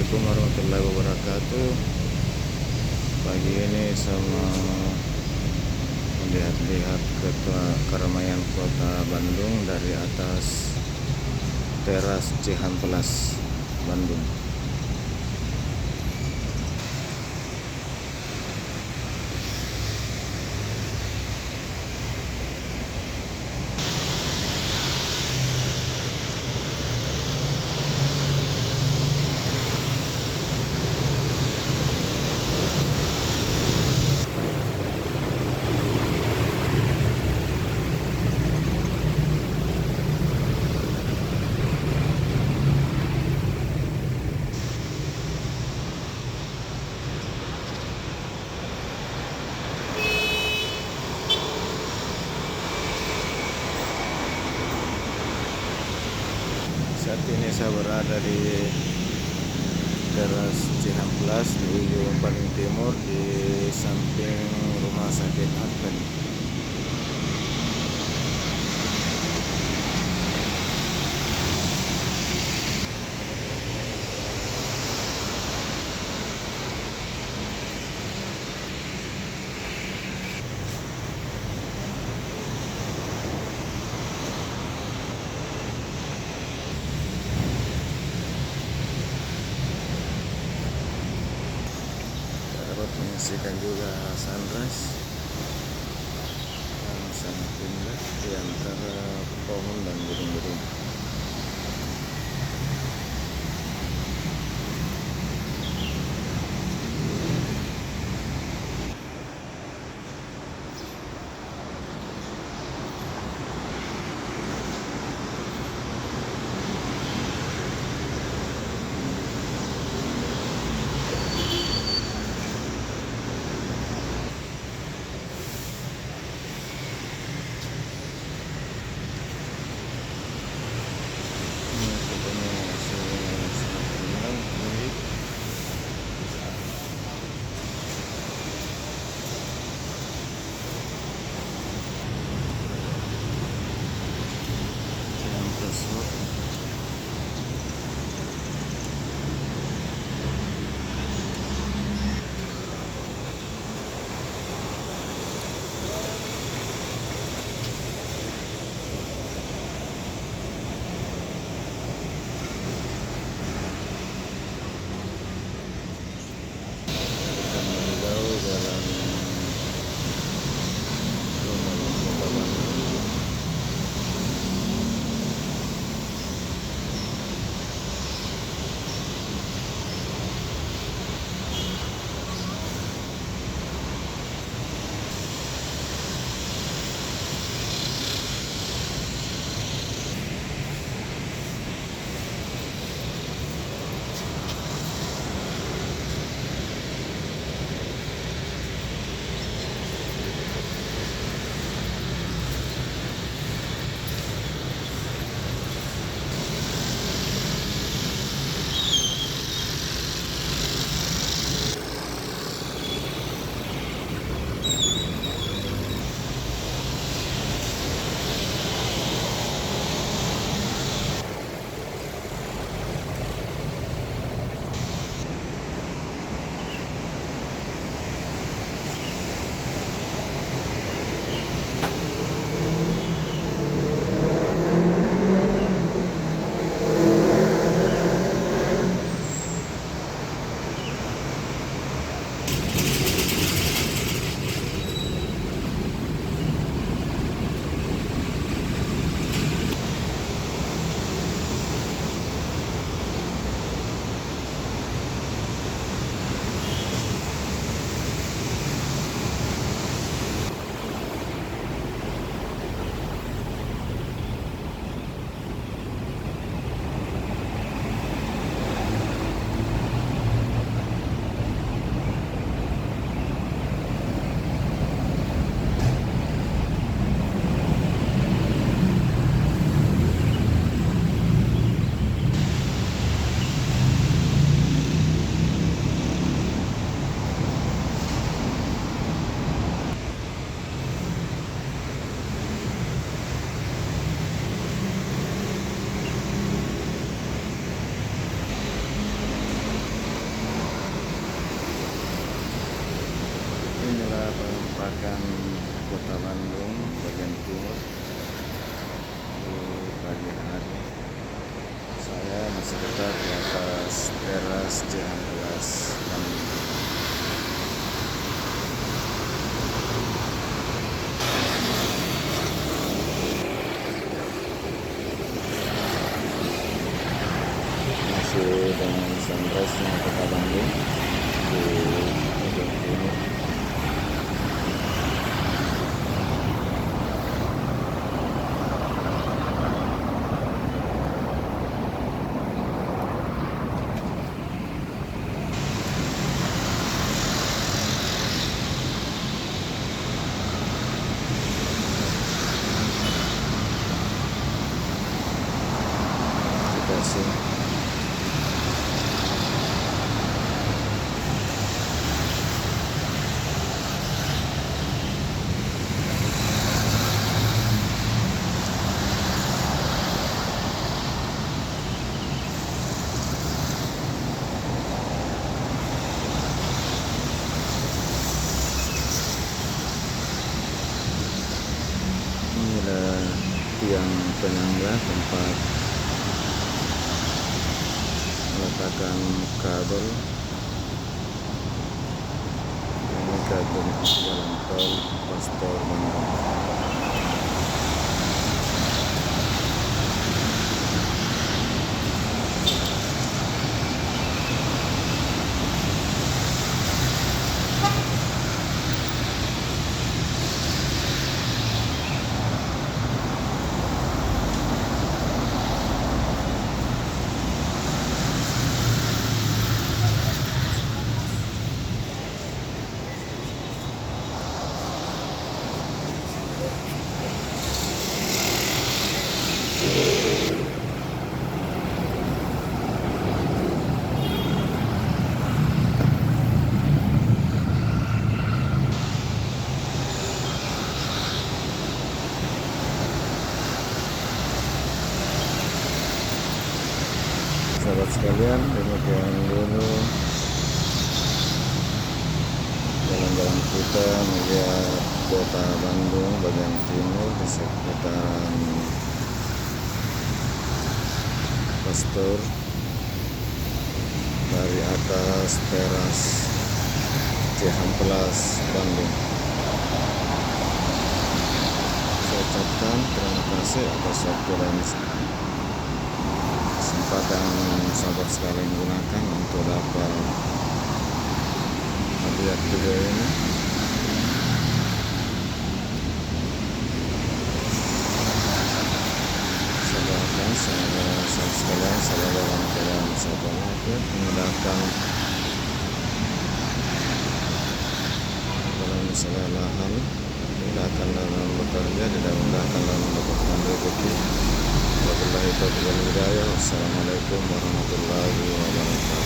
Assalamualaikum warahmatullahi wabarakatuh. Pagi ini sama melihat-lihat keramaian kota Bandung dari atas teras Cihampelas Bandung. Saat ini saya berada di teras Cihampelas di ujung paling timur di samping rumah sakit Advent. Dapat menyaksikan juga sunrise yang sangat indah di antara pohon dan gunung-gunung. merupakan kota Bandung bagian timur. Di pagi hari saya masih tetap di atas teras Cihampelas Bandung. Masih dengan sunrise-nya kota Bandung di bagian timur. Terima kasih. Inilah tiang penyangga tempat meletakkan kabel. Ini kabel jalan tol Pastor Bandung. Sahabat sekalian, demikian dulu jalan-jalan kita melihat kota Bandung bagian timur di sekitaran Pastor dari atas teras Cihampelas Bandung. Saya ucapkan terima kasih atas waktu dan kesempatan sahabat sekalian gunakan untuk dapat melihat video ini. Semoga sahabat sekalian selalu dalam keadaan sehat walafiat, dimudahkan dalam segala hal, dimudahkan dalam bekerja, dimudahkan dalam mendapatkan rezeki. Wabillahi taufiq wal hidayah. Wassalamualaikum warahmatullahi wabarakatuh.